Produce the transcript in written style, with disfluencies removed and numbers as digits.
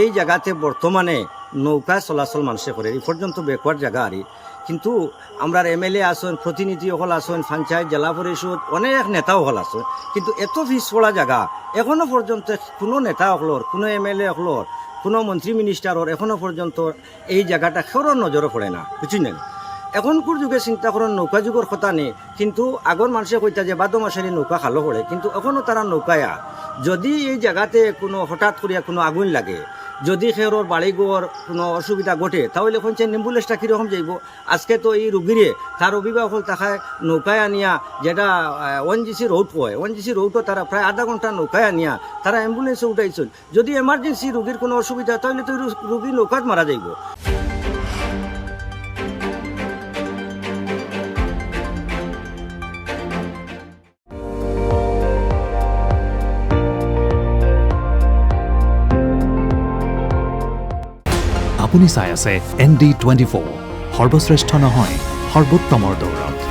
এই জায়গাতে বর্তমানে নৌকা চলাচল মানুষে করে এই পর্যন্ত বেকওয়ার্ড জায়গা আর কিন্তু আমরা এমএলএ আসেন প্রতিনিধি হল আসেন পঞ্চায়েত জেলা পরিষদ অনেক নেতাও হল আসেন কিন্তু এত পিছপড়া জায়গা এখনো পর্যন্ত কোনো নেতা হলর কোনো এমএলএ হলর কোনো মন্ত্রী মিনিস্টারর এখনো পর্যন্ত এই জায়গাটা কেউর নজরে পড়ে না বুঝছেন এখনকার যুগে চিন্তা করেন নৌকা যুগের কথা নেই কিন্তু আগর মানুষে কইতা যে বাদ মাসের নৌকা খালো পড়ে কিন্তু এখনও তারা নৌকায়া যদি এই জায়গাতে কোনো হঠাৎ করিয়া কোনো আগুন লাগে যদি খেরোর বাড়িঘর কোনো অসুবিধা ঘটে তাহলে পঞ্চায়েত অ্যাম্বুলেন্সটা কীরকম যাইব আজকে তো এই রুগীরে তার অভিভাবক হল তাকায় নৌকায় আনিয়া যেটা ওএনজিসি রোড হয় ওএনজিসি রোডও তারা প্রায় আধা ঘন্টা নৌকায় আনিয়া তারা অ্যাম্বুলেন্সে উঠাইছেন যদি এমার্জেন্সি রুগীর কোনো অসুবিধা তাহলে তো রুগী নৌকাত মারা যাইব আপুনি চাই আছে ND24 সৰ্বশ্ৰেষ্ঠ নহয় সৰ্বোত্তমৰ দৌৰত।